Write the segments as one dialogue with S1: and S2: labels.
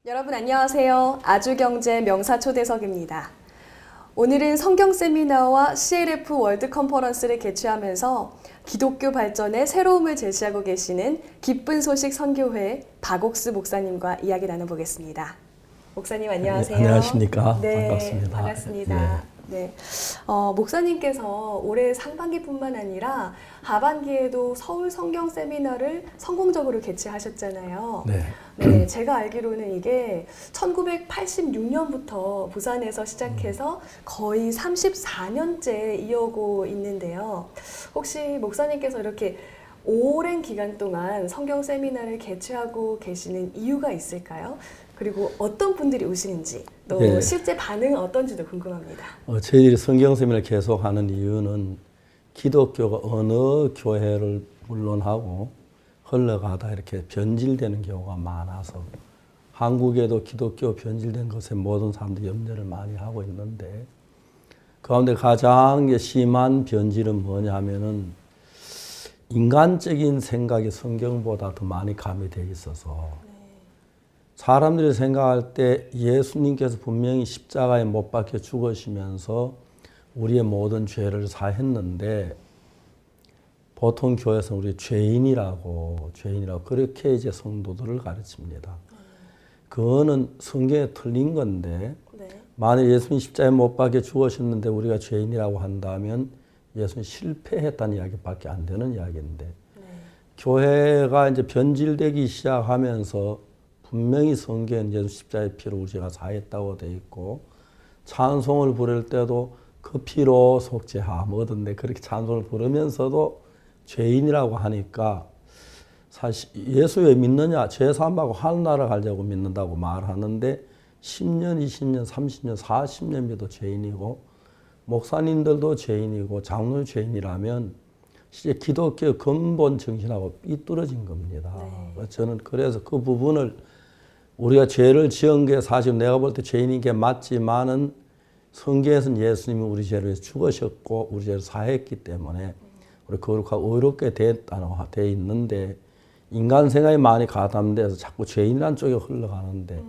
S1: 여러분 안녕하세요. 아주경제 명사초대석입니다. 오늘은 성경 세미나와 CLF 월드 컨퍼런스를 개최하면서 기독교 발전에 새로움을 제시하고 계시는 기쁜 소식 선교회 박옥수 목사님과 이야기 나눠보겠습니다. 목사님 안녕하세요.
S2: 네, 안녕하십니까.
S1: 네,
S2: 반갑습니다.
S1: 반갑습니다. 네. 목사님께서 올해 상반기뿐만 아니라 하반기에도 서울 성경 세미나를 성공적으로 개최하셨잖아요.
S2: 네.
S1: 네, 제가 알기로는 이게 1986년부터 부산에서 시작해서 거의 34년째 이어오고 있는데요. 혹시 목사님께서 이렇게 오랜 기간 동안 성경 세미나를 개최하고 계시는 이유가 있을까요? 그리고 어떤 분들이 오시는지, 또
S2: 네.
S1: 실제 반응은 어떤지도 궁금합니다.
S2: 저희들이 성경 세미나를 계속하는 이유는 기독교가 어느 교회를 물론하고 흘러가다 이렇게 변질되는 경우가 많아서 한국에도 기독교 변질된 것에 모든 사람들이 염려를 많이 하고 있는데 그 가운데 가장 심한 변질은 뭐냐 하면은 인간적인 생각이 성경보다 더 많이 가미되어 있어서 사람들이 생각할 때 예수님께서 분명히 십자가에 못 박혀 죽으시면서 우리의 모든 죄를 사했는데 보통 교회에서는 우리 죄인이라고 그렇게 이제 성도들을 가르칩니다. 그거는 성경에 틀린 건데 만약 예수님 십자가에 못 박혀 죽으셨는데 우리가 죄인이라고 한다면 예수님 실패했다는 이야기밖에 안 되는 이야기인데 교회가 이제 변질되기 시작하면서 분명히 성경은 예수 십자가의 피로 우리가 사했다고 되어 있고 찬송을 부를 때도 그 피로 속죄함 얻었네 그렇게 찬송을 부르면서도 죄인이라고 하니까 사실 예수 왜 믿느냐 죄 사함하고 하늘나라 가려고 믿는다고 말하는데 10년, 20년, 30년, 40년 믿어도 죄인이고 목사님들도 죄인이고 장로 죄인이라면 진짜 기독교 근본 정신하고 삐뚤어진 겁니다. 저는 그래서 그 부분을 우리가 죄를 지은 게 사실 내가 볼 때 죄인인 게 맞지만은 성경에서는 예수님이 우리 죄를 위해서 죽으셨고 우리 죄를 사했기 때문에 우리 거룩하고 의롭게 됐다고 돼 있는데 인간 생각이 많이 가담돼서 자꾸 죄인이라는 쪽에 흘러가는데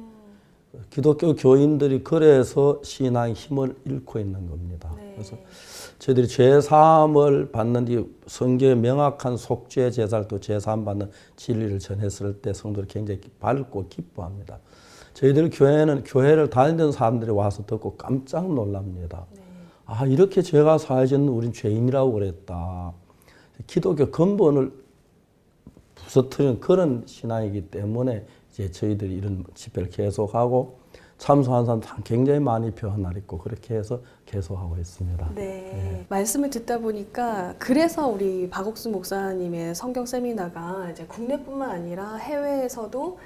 S2: 기독교 교인들이 그래서 신앙의 힘을 잃고 있는 겁니다. 그래서 저희들이 죄사함을 받는 이 성경의 명확한 속죄 제사를 또 죄사함 받는 진리를 전했을 때 성도들이 굉장히 밝고 기뻐합니다. 저희들 교회는 교회를 다니던 사람들이 와서 듣고 깜짝 놀랍니다. 아 이렇게 죄가 사해졌는 우린 죄인이라고 그랬다. 기독교 근본을 부서뜨리는 그런 신앙이기 때문에 이제 저희들이 이런 집회를 계속하고 참석한 사람 굉장히 많이 변화를 있고 그렇게 해서 계속하고 있습니다.
S1: 네. 말씀을 듣다 보니까 그래서 우리 박옥수 목사님의 성경 세미나가 이제 국내뿐만 아니라 해외에서도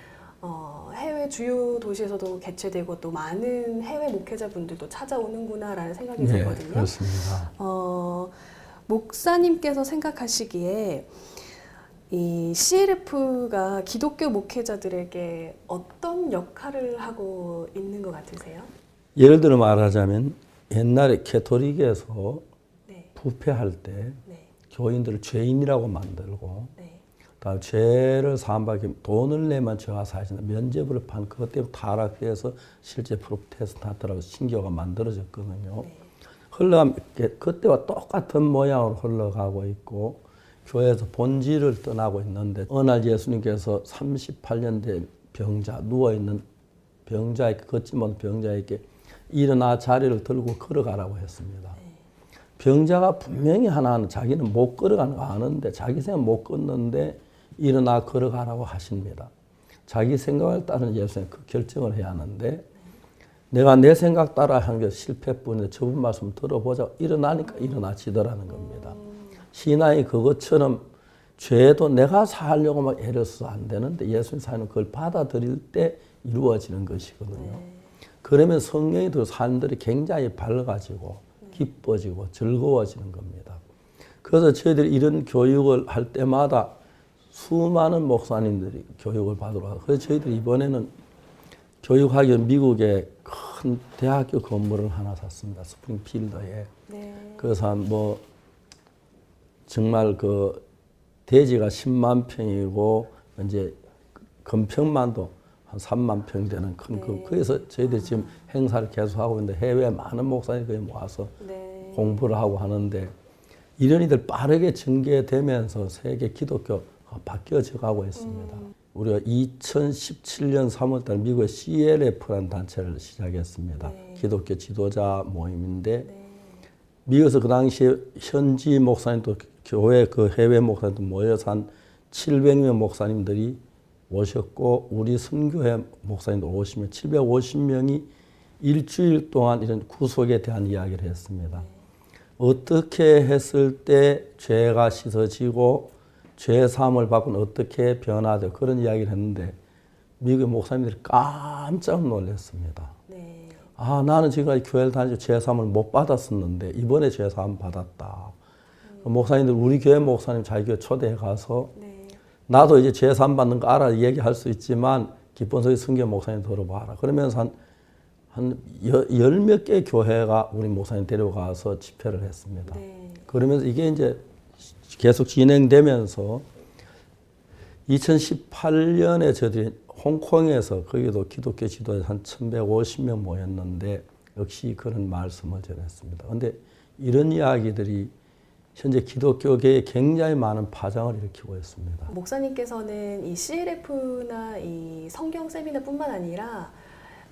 S1: 해외 주요 도시에서도 개최되고 또 많은 해외 목회자분들도 찾아오는구나라는 생각이 들거든요.
S2: 그렇습니다.
S1: 목사님께서 생각하시기에 이 CLF가 기독교 목회자들에게 어떤 역할을 하고 있는 것 같으세요?
S2: 예를 들어 말하자면 옛날에 캐토릭에서
S1: 네.
S2: 부패할 때
S1: 네.
S2: 교인들을 죄인이라고 만들고
S1: 네.
S2: 다음 죄를 사함받기 돈을 내면 죄가 사해진다 면죄부를 판 그것 때문에 타락해서 실제 프로테스탄트라고 신교가 만들어졌거든요. 흘러가면 그때와 똑같은 모양으로 흘러가고 있고 교회에서 본질을 떠나고 있는데 어느 날 예수님께서 38년 된 병자 누워있는 병자에게 걷지 못한 병자에게 일어나 자리를 들고 걸어가라고 했습니다. 병자가 분명히 하나는 자기는 못 걸어가는 거 아는데 자기 생각 못 걷는데 일어나 걸어가라고 하십니다. 자기 생각을 따르는 예수님 그 결정을 해야 하는데 내가 내 생각 따라 한 게 실패뿐인데 저분 말씀 들어보자 일어나니까 일어나지더라는 겁니다. 신앙이 그것처럼 죄도 내가 사하려고 막 애를 써서 안 되는데 예수님 사는 그걸 받아들일 때 이루어지는 것이거든요. 그러면 성령이 들 사람들이 굉장히 밝아지고 기뻐지고 즐거워지는 겁니다. 그래서 저희들이 이런 교육을 할 때마다 수많은 목사님들이 교육을 받으러 와요. 그래서 저희들이 이번에는 교육하기 위해 미국에 큰 대학교 건물을 하나 샀습니다. 스프링필드에. 그래서 뭐 정말 그 대지가 10만 평이고 이제 건평만도 한 3만 평 되는 큰
S1: 네.
S2: 거기서 저희들이 지금 행사를 계속하고 있는데 해외에 많은 목사님들이 모아서
S1: 네.
S2: 공부를 하고 하는데 이런 일들 빠르게 전개되면서 세계 기독교가 바뀌어져 가고 있습니다. 우리가 2017년 3월달 미국의 CLF라는 단체를 시작했습니다.
S1: 네.
S2: 기독교 지도자 모임인데
S1: 네.
S2: 미국에서 그 당시에 현지 목사님도 교회 그 해외 목사님도 모여서 한 700명 목사님들이 오셨고 우리 선교회 목사님도 오시면 750명이 일주일 동안 이런 구속에 대한 이야기를 했습니다. 어떻게 했을 때 죄가 씻어지고 죄 사함을 받고는 어떻게 변화되고 그런 이야기를 했는데 미국의 목사님들이 깜짝 놀랐습니다.
S1: 네.
S2: 아, 나는 지금까지 교회를 다니고 죄 사함을 못 받았었는데 이번에 죄 사함 받았다. 목사님들 우리 교회 목사님 자기 교회 초대해 가서
S1: 네.
S2: 나도 이제 죄 사함 받는 거 알아 얘기할 수 있지만 기본소리 선교 목사님 들어봐라. 그러면서 한 열 몇 개 교회가 우리 목사님 데려가서 집회를 했습니다.
S1: 네.
S2: 그러면서 이게 이제 계속 진행되면서 2018년에 저희들이 홍콩에서 거기도 기독교 지도자 한 1150명 모였는데 역시 그런 말씀을 전했습니다. 그런데 이런 이야기들이 현재 기독교계에 굉장히 많은 파장을 일으키고 있습니다.
S1: 목사님께서는 이 CLF나 이 성경 세미나뿐만 아니라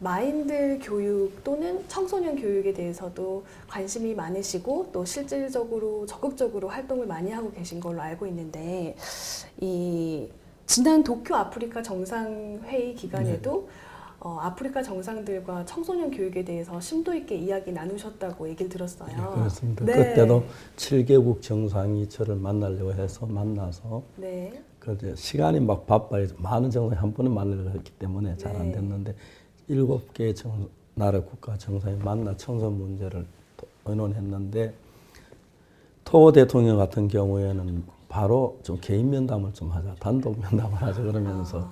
S1: 마인드 교육 또는 청소년 교육에 대해서도 관심이 많으시고 또 실질적으로 적극적으로 활동을 많이 하고 계신 걸로 알고 있는데 이 지난 도쿄 아프리카 정상회의 기간에도 아프리카 정상들과 청소년 교육에 대해서 심도 있게 이야기 나누셨다고 얘기를 들었어요.
S2: 네, 그렇습니다.
S1: 네.
S2: 그때도 7개국 정상이 저를 만나려고 해서 만나서
S1: 네.
S2: 그 시간이 막 바빠요. 많은 정상이 한 번에 만나려고 했기 때문에 잘 안
S1: 네.
S2: 됐는데 7개의 나라 국가 정상이 만나 청소 문제를 의논했는데 토고 대통령 같은 경우에는 바로 좀 개인 면담을 좀 하자, 단독 면담을 하자 그러면서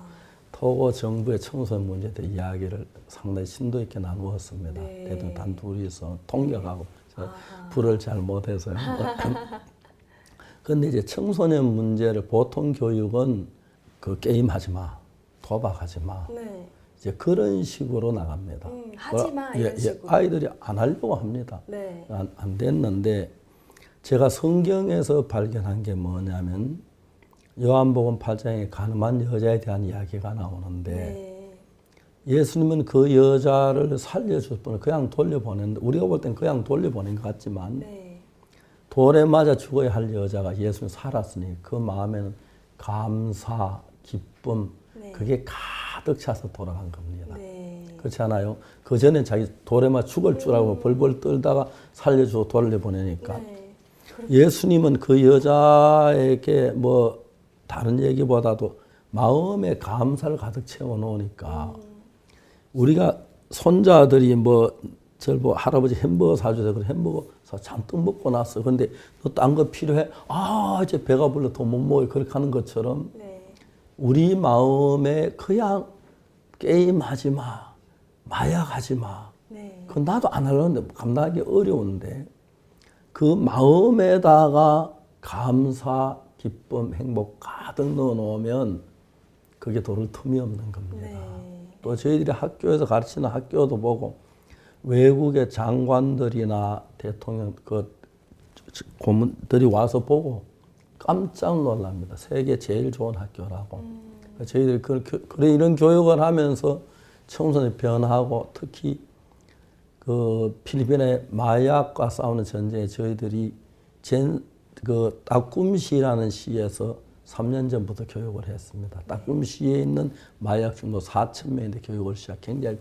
S2: 토고 정부의 청소 문제에 대해 이야기를 상당히 심도 있게 나누었습니다.
S1: 네.
S2: 대통령 단둘이서 통역하고 불을 잘 못해서요. 그런데 이제 청소년 문제를 보통 교육은 그 게임하지 마, 도박하지 마.
S1: 네.
S2: 이제 그런 식으로 나갑니다.
S1: 하지 마 이런 식으로.
S2: 아이들이 안 하려고 합니다.
S1: 네.
S2: 안 됐는데 제가 성경에서 발견한 게 뭐냐면 요한복음 8장에 가늠한 여자에 대한 이야기가 나오는데
S1: 네.
S2: 예수님은 그 여자를 살려줄 뻔 그냥 돌려보냈는데 우리가 볼 땐 그냥 돌려보낸 것 같지만
S1: 네.
S2: 돌에 맞아 죽어야 할 여자가 예수님 살았으니 그 마음에는 감사, 기쁨
S1: 네.
S2: 그게 가득 차서 돌아간 겁니다.
S1: 네.
S2: 그렇지 않아요? 그 전엔 자기 돌에 맞아 죽을 줄 알고 벌벌 떨다가 살려주고 돌려보내니까
S1: 네.
S2: 예수님은 그 여자에게 뭐 다른 얘기보다도 마음에 감사를 가득 채워 놓으니까 우리가 손자들이 뭐 저를 뭐 할아버지 햄버거 사주세요. 그래 햄버거 사 잔뜩 먹고 났어. 근데 너 딴 거 필요해? 아 이제 배가 불러 더 못 먹어. 그렇게 하는 것처럼
S1: 네.
S2: 우리 마음에 그냥 게임하지 마, 마약하지 마.
S1: 네.
S2: 그건 나도 안 하려는데 감당하기 어려운데 그 마음에다가 감사, 기쁨, 행복 가득 넣어놓으면 그게 도를 틈이 없는 겁니다.
S1: 네.
S2: 또 저희들이 학교에서 가르치는 학교도 보고 외국의 장관들이나 대통령 그 고문들이 와서 보고 깜짝 놀랍니다. 세계 제일 좋은 학교라고. 저희들이 그래 이런 교육을 하면서 청소년이 변하고 특히 그 필리핀의 마약과 싸우는 전쟁에 저희들이 그 따꿈시라는 시에서 3년 전부터 교육을 했습니다. 따꿈시에 있는 마약 중도 4,000명인데 교육을 시작. 굉장히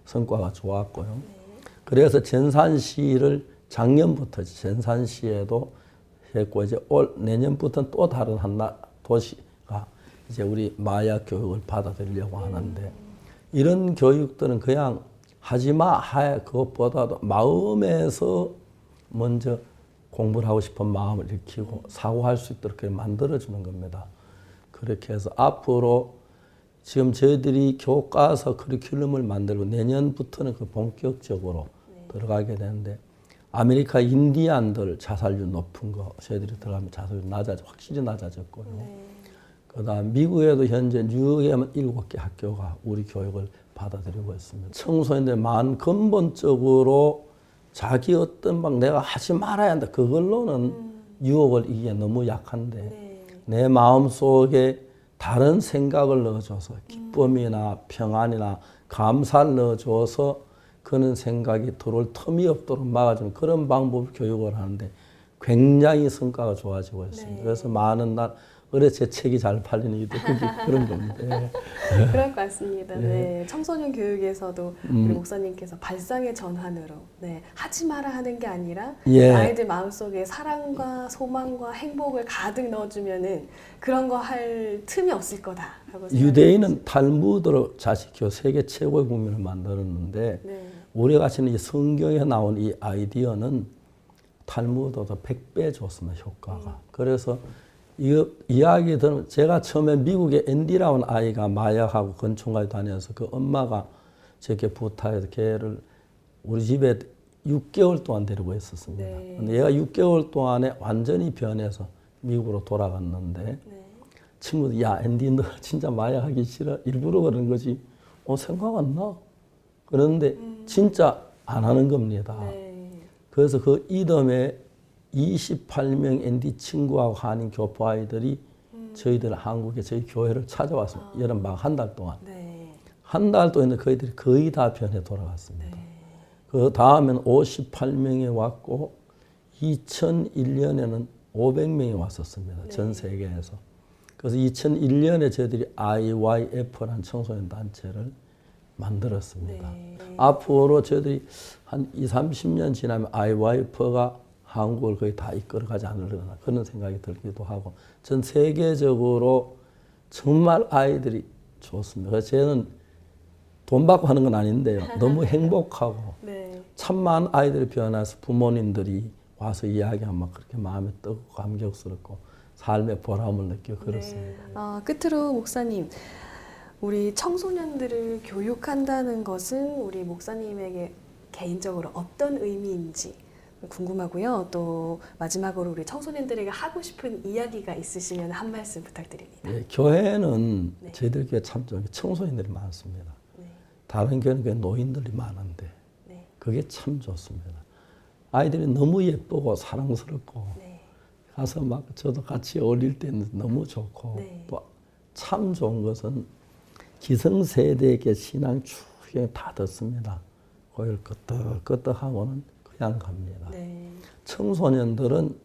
S2: 성과가 좋았고요. 그래서 전산시를 작년부터 전산시에도 했고 이제 내년부터는 또 다른 도시가 이제 우리 마약 교육을 받아들이려고 하는데 이런 교육들은 그냥 하지마 그것보다도 마음에서 먼저 공부를 하고 싶은 마음을 일으키고 사고할 수 있도록 만들어주는 겁니다. 그렇게 해서 앞으로 지금 저희들이 교과서 커리큘럼을 만들고 내년부터는 그 본격적으로 들어가게 되는데 아메리카 인디안들 자살률 높은 거 저희들이 들어가면 자살률 확실히 낮아졌고요. 그다음 미국에도 현재 뉴욕에만 7개 학교가 우리 교육을 받아들이고 있습니다. 청소년들만 근본적으로 자기 어떤 막 내가 하지 말아야 한다. 그걸로는 유혹을 이기에 너무 약한데
S1: 네.
S2: 내 마음속에 다른 생각을 넣어줘서 기쁨이나 평안이나 감사를 넣어줘서 그런 생각이 들어올 틈이 없도록 막아주는 그런 방법을 교육을 하는데 굉장히 성과가 좋아지고 있습니다.
S1: 네.
S2: 그래서 많은 날 어제 제 책이 잘 팔리는 이유도 그런 겁니다. 예.
S1: 그럴 것 같습니다. 네. 청소년 교육에서도 우리 목사님께서 발상의 전환으로 하지 마라 하는 게 아니라
S2: 예.
S1: 아이들 마음속에 사랑과 소망과 행복을 가득 넣어주면은 그런 거 할 틈이 없을 거다 하고
S2: 유대인은 탈무드로 자식 키워 세계 최고의 국민을 만들었는데
S1: 네.
S2: 우리 같이는 이 성경에 나온 이 아이디어는 탈무드보다 100배 좋습니다. 효과가. 그래서 이 이야기 들으면 제가 처음에 미국에 앤디라는 아이가 마약하고 건총까지 다녀서 그 엄마가 저렇게 부탁해서 걔를 우리 집에 6개월 동안 데리고 있었습니다.
S1: 네.
S2: 근데 얘가 6개월 동안에 완전히 변해서 미국으로 돌아갔는데
S1: 네.
S2: 친구들 야 앤디 너 진짜 마약하기 싫어? 일부러 그러는 거지. 생각 안 나? 그런데 진짜 안 하는 겁니다.
S1: 네.
S2: 그래서 그 이듬해 28명 앤디 친구하고 한인 교포 아이들이 저희들 한국에 저희 교회를 찾아왔습니다. 여름 막 한 달 동안.
S1: 네.
S2: 한 달 동안 그희들이 거의 다 변해 돌아갔습니다.
S1: 네.
S2: 그 다음엔 58명이 왔고 2001년에는 500명이 왔었습니다. 전 세계에서. 그래서 2001년에 저희들이 IYF라는 청소년 단체를 만들었습니다.
S1: 네.
S2: 앞으로 저희들이 한 20, 30년 지나면 IYF가 한국을 거의 다 이끌어가지 않으려나 그런 생각이 들기도 하고 전 세계적으로 정말 아이들이 좋습니다. 그래서 저는 돈 받고 하는 건 아닌데요. 너무 행복하고
S1: 네.
S2: 참 많은 아이들이 변해서 부모님들이 와서 이야기하면 그렇게 마음에 뜨고 감격스럽고 삶의 보람을 느끼고 그렇습니다.
S1: 끝으로 목사님, 우리 청소년들을 교육한다는 것은 우리 목사님에게 개인적으로 어떤 의미인지 궁금하고요. 또 마지막으로 우리 청소년들에게 하고 싶은 이야기가 있으시면 한 말씀 부탁드립니다.
S2: 예, 교회는
S1: 네.
S2: 저희들 교회 참 좋은 게 청소년들이 많습니다.
S1: 네.
S2: 다른 교회는 그냥 노인들이 많은데
S1: 네.
S2: 그게 참 좋습니다. 아이들이 너무 예쁘고 사랑스럽고
S1: 네.
S2: 가서 막 저도 같이 어울릴 때는 너무 좋고
S1: 네.
S2: 또 참 좋은 것은 기성세대에게 신앙 추억이 다 듣습니다. 고개를 끄덕끄덕하고는 그냥 갑니다.
S1: 네.
S2: 청소년들은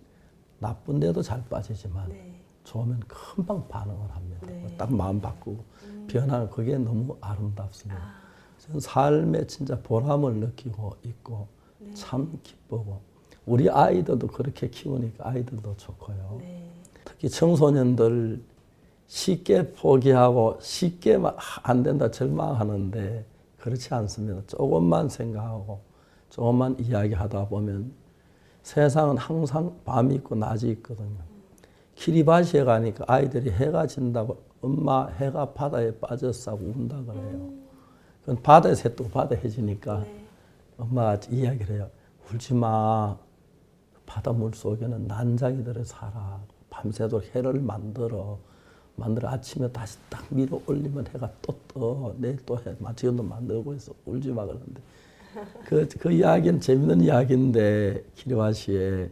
S2: 나쁜 데도 잘 빠지지만
S1: 네.
S2: 좋으면 금방 반응을 합니다.
S1: 네.
S2: 딱 마음 바꾸고 변하는 그게 너무 아름답습니다. 저는 삶에 진짜 보람을 느끼고 있고 참 기쁘고 우리 아이들도 그렇게 키우니까 아이들도 좋고요.
S1: 네.
S2: 특히 청소년들 쉽게 포기하고 쉽게 안 된다 절망하는데 그렇지 않습니다. 조금만 생각하고 조금만 이야기하다 보면 세상은 항상 밤이 있고 낮이 있거든요. 키리바시에 가니까 아이들이 해가 진다고 엄마 해가 바다에 빠졌다고 운다 그래요. 그건 바다에서 해 뜨고 바다 해지니까 엄마가 이야기를 해요. 울지 마. 바닷물 속에는 난장이들이 살아. 밤새도록 해를 만들어 아침에 다시 딱 밀어 올리면 해가 또 떠. 내일 또 해. 지금도 만들고 있어. 울지 마 그러는데. 그 이야기는 재밌는 이야기인데 키리바시에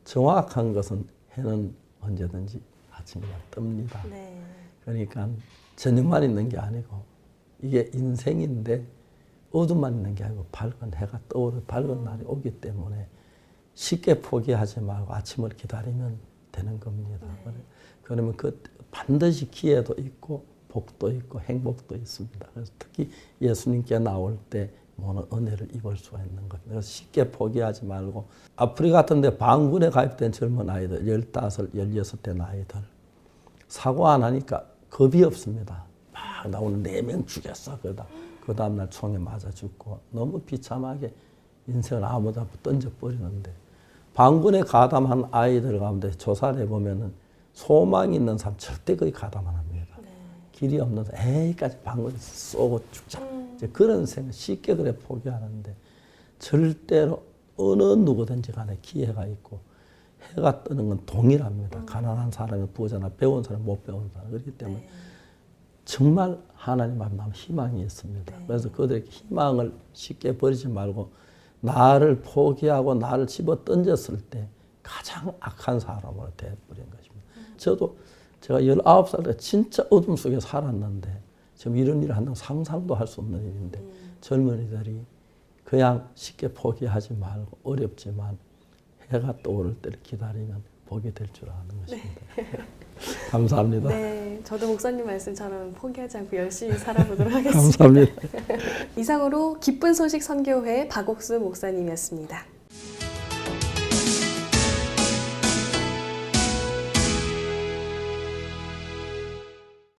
S2: 정확한 것은 해는 언제든지 아침에 뜹니다.
S1: 네.
S2: 그러니까 저녁만 있는 게 아니고 이게 인생인데 어둠만 있는 게 아니고 밝은 해가 떠오르 밝은 날이 오기 때문에 쉽게 포기하지 말고 아침을 기다리면 되는 겁니다. 그러면 그 반드시 기회도 있고 복도 있고 행복도 있습니다. 그래서 특히 예수님께 나올 때 모든 은혜를 입을 수가 있는 겁니다. 그래서 쉽게 포기하지 말고 아프리카 같은 데 반군에 가입된 젊은 아이들 15, 16대 아이들 사고 안 하니까 겁이 없습니다. 막 나오는 4명 죽였어. 그 다음날 총에 맞아 죽고 너무 비참하게 인생을 아무도 던져버리는데 반군에 가담한 아이들 가운데 조사를 해보면 소망이 있는 사람 절대 거의 가담 안 합니다. 길이 없는 사람 에이까지 반군에 쏘고 죽자. 이제 그런 생각 쉽게 그래 포기하는데 절대로 어느 누구든지 간에 기회가 있고 해가 뜨는 건 동일합니다. 가난한 사람이 부자나 배운 사람이 못 배운 사람. 그렇기 때문에 정말 하나님 앞에 너무 희망이 있습니다. 그래서 그들에게 희망을 쉽게 버리지 말고 나를 포기하고 나를 집어 던졌을 때 가장 악한 사람으로 되어버린 것입니다. 저도 제가 19살 때 진짜 어둠 속에 살았는데 지금 이런 일을 한다고 상상도 할 수 없는 일인데 젊은이들이 그냥 쉽게 포기하지 말고 어렵지만 해가 떠오를 때를 기다리면 복이 될 줄 아는 것입니다. 감사합니다.
S1: 네, 저도 목사님 말씀처럼 포기하지 않고 열심히 살아보도록 하겠습니다.
S2: 감사합니다.
S1: 이상으로 기쁜 소식 선교회 박옥수 목사님이었습니다.